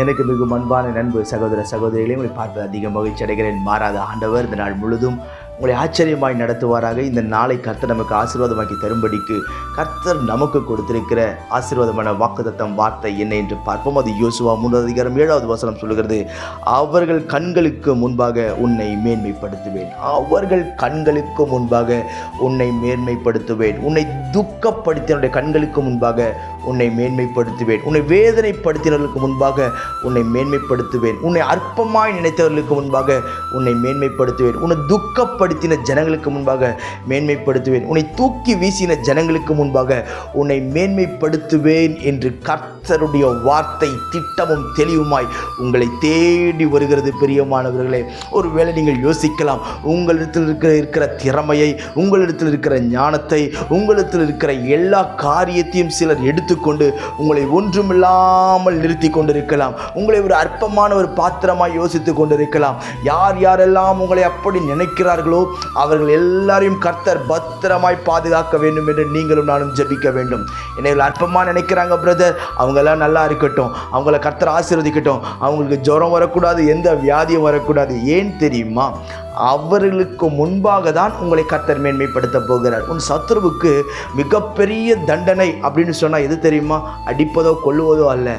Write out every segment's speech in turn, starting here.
எனக்கு மிகவும் அன்பான நண்பு சகோதர சகோதரிகளை உங்களை பார்ப்பது அதிக மகிழ்ச்சி அடைகிறேன். மாறாத ஆண்டவர் இந்த நாள் முழுதும் உங்களை ஆச்சரியமாய் நடத்துவாராக. இந்த நாளை கர்த்தர் நமக்கு ஆசீர்வாதமாக்கி தரும்படிக்கு கர்த்தர் நமக்கு கொடுத்திருக்கிற ஆசீர்வாதமான வாக்குத்தத்தம் வார்த்தை என்ன என்று பார்ப்போம். அது யோசுவா 3:7 சொல்லுகிறது, அவர்கள் கண்களுக்கு முன்பாக உன்னை மேன்மைப்படுத்துவேன். அவர்கள் கண்களுக்கு முன்பாக உன்னை மேன்மைப்படுத்துவேன். உன்னை துக்கப்படுத்தினுடைய கண்களுக்கு முன்பாக உன்னை மேன்மைப்படுத்துவேன். உன்னை வேதனைப்படுத்தினர்களுக்கு முன்பாக உன்னை மேன்மைப்படுத்துவேன். உன்னை அற்பமாய் நினைத்தவர்களுக்கு முன்பாக உன்னை மேன்மைப்படுத்துவேன். உன்னை துக்கப்படுத்தின ஜனங்களுக்கு முன்பாக மேன்மைப்படுத்துவேன். உன்னை தூக்கி வீசின ஜனங்களுக்கு முன்பாக உன்னை மேன்மைப்படுத்துவேன் என்று கர்த்தருடைய வார்த்தை திட்டமும் தெளிவுமாய் உங்களை தேடி வருகிறது. பிரியமானவர்களே, ஒருவேளை நீங்கள் யோசிக்கலாம், உங்களிடத்தில் இருக்கிற திறமையை, உங்களிடத்தில் இருக்கிற ஞானத்தை, உங்களிடத்தில் இருக்கிற எல்லா காரியத்தையும் சிலர் எடுத்துக்கொண்டு உங்களை ஒன்றுமில்லாமல் நிறுத்தி கொண்டிருக்கலாம். உங்களை ஒரு அற்பமான ஒரு பாத்திரமாய் யோசித்து கொண்டிருக்கலாம். யாரெல்லாம் உங்களை அப்படி நினைக்கிறார்களோ அவர்கள் எல்லாரையும் கர்த்தர் பத்திரமாய் பாதுகாக்க வேண்டும் என்று நீங்களும் நானும் ஜெபிக்க வேண்டும். என்னை அற்பமா நினைக்கிறாங்க பிரதர், அவங்கெல்லாம் நல்லா இருக்கட்டும், அவங்கள கர்த்தர் ஆசீர்வதிக்கட்டும், அவங்களுக்கு ஜுரம் வரக்கூடாது, எந்த வியாதியும் வரக்கூடாது. ஏன் தெரியுமா? அவர்களுக்கு முன்பாக தான் உங்களை கர்த்தர் மேன்மைப்படுத்த போகிறார். உன் சத்துருவுக்கு மிகப்பெரிய தண்டனை அப்படின்னு சொன்னால் எது தெரியுமா? அடிப்பதோ கொல்லுவதோ அல்ல,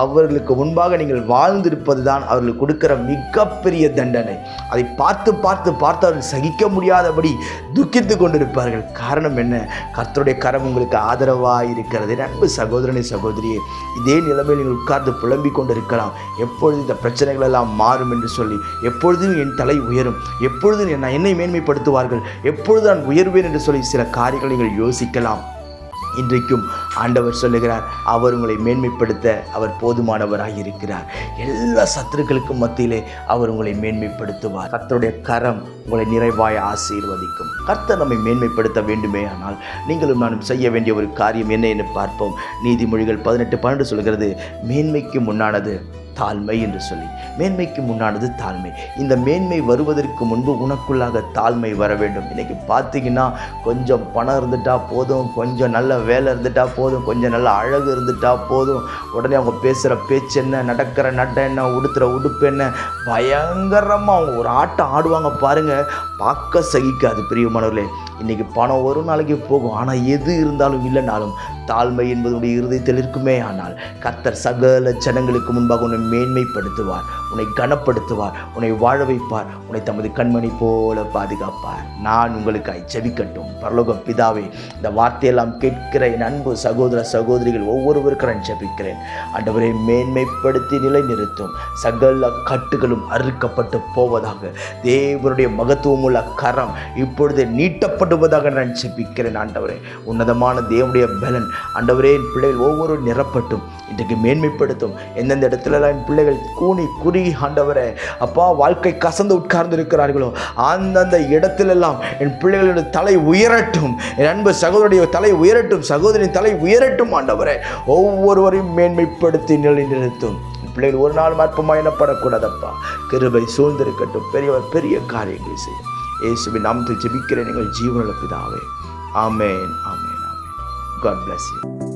அவர்களுக்கு முன்பாக நீங்கள் வாழ்ந்திருப்பது தான் அவர்களுக்கு கொடுக்கிற மிகப்பெரிய தண்டனை. அதை பார்த்து பார்த்து பார்த்து அவர்கள் சகிக்க முடியாதபடி துக்கித்து கொண்டிருப்பார்கள். காரணம் என்ன? கர்த்தருடைய கரம் உங்களுக்கு ஆதரவாக இருக்கிறது. அன்பு சகோதரனை சகோதரியே, இதே நிலைமையில் நீங்கள் உட்கார்ந்து புலம்பிக் கொண்டிருக்கலாம். எப்பொழுது இந்த பிரச்சனைகள் எல்லாம் மாறும் என்று சொல்லி, எப்பொழுதும் என் தலை உயரும், எப்பொழுது என்னை மேன்மைப்படுத்துவார்கள், எப்பொழுது நான் உயர்வேன் என்று சொல்லி சில காரியங்களை நீங்கள் யோசிக்கலாம். இன்றைக்கும் ஆண்டவர் சொல்லுகிறார், அவர் உங்களை மேன்மைப்படுத்த அவர் போதுமானவராக இருக்கிறார். எல்லா சத்துருக்களுக்கும் மத்தியிலே அவர் உங்களை மேன்மைப்படுத்துவார். கர்த்தருடைய கரம் உங்களை நிறைவாய் ஆசீர்வதிக்கும். கர்த்தர் நம்மை மேன்மைப்படுத்த வேண்டுமே ஆனால் நீங்களும் நானும் செய்ய வேண்டிய ஒரு காரியம் என்ன என்று பார்ப்போம். நீதிமொழிகள் 18:12 சொல்கிறது, மேன்மைக்கு முன்னானது தாழ்மை என்று சொல்லி. மேன்மைக்கு முன்னானது தாழ்மை. இந்த மேன்மை வருவதற்கு முன்பு உனக்குள்ளாக தாழ்மை வர வேண்டும். இன்றைக்கி பார்த்தீங்கன்னா, கொஞ்சம் பணம் இருந்துட்டா போதும், கொஞ்சம் நல்ல வேலை இருந்துட்டா போதும், கொஞ்சம் நல்ல அழகு இருந்துட்டா போதும், உடனே அவங்க பேசுகிற பேச்சு என்ன, நடக்கிற நட்டை என்ன, உடுத்துகிற உடுப்பு என்ன, பயங்கரமாக அவங்க ஒரு ஆட்டம் ஆடுவாங்க பாருங்கள், பார்க்க சகிக்காது. பிரியமானவர்களே, இன்றைக்கி பணம் ஒரு நாளைக்கு போகும், ஆனால் எது இருந்தாலும் இல்லைனாலும் தாழ்மை என்பதுடைய இருதயத்தில் இருக்குமே ஆனால் கர்த்தர் சகல ஜனங்களுக்கு முன்பாக உன்னை மேன்மைப்படுத்துவார், உன்னை கனப்படுத்துவார், உன்னை வாழ வைப்பார், உன்னை தமது கண்மணி போல பாதுகாப்பார். நான் உங்களுக்காய் ஜெபிக்கட்டும். பரலோக பிதாவே, இந்த வார்த்தையெல்லாம் கேட்கிற என் அன்பு சகோதர சகோதரிகள் ஒவ்வொருவருக்கும் நான் ஜெபிக்கிறேன். ஆண்டவரை மேன்மைப்படுத்தி நிலை நிறுத்தும். சகல கட்டுகளும் அறுக்கப்பட்டு போவதாக. தேவனுடைய மகத்துவம் உள்ள கரம் இப்பொழுது நீட்டப்படுவதாக நான் ஜெபிக்கிறேன். ஆண்டவரே, உன்னதமான தேவனுடைய பலன் ஆண்டவரே என் பிள்ளைகள் ஒவ்வொரு நிரப்பட்டும். இன்றைக்கு மேன்மைப்படுத்தும். எந்தெந்த இடத்துலலாம் என் பிள்ளைகள் கூனி குறுகி ஆண்டவரே அப்பா வாழ்க்கை கசந்து உட்கார்ந்து இருக்கிறார்களோ அந்தந்த இடத்திலெல்லாம் என் பிள்ளைகளுடைய தலை உயரட்டும். என் அன்பு சகோதரனுடைய தலை உயரட்டும், சகோதரின் தலை உயரட்டும். ஆண்டவரே, ஒவ்வொருவரையும் மேன்மைப்படுத்தி நிலைநிறுத்தும். பிள்ளைகள் ஒரு நாள் அற்பமாக எண்ணப்படக்கூடாதப்பா. கிருபை சூழ்ந்திருக்கட்டும். பெரியவர் பெரிய காரியங்களை செய்யும். இயேசுவின் நாமத்தில் ஜெபிக்கிறேன் எங்கள் ஜீவனுள்ள பிதாவே. ஆமென், ஆமென், ஆமென். God bless you.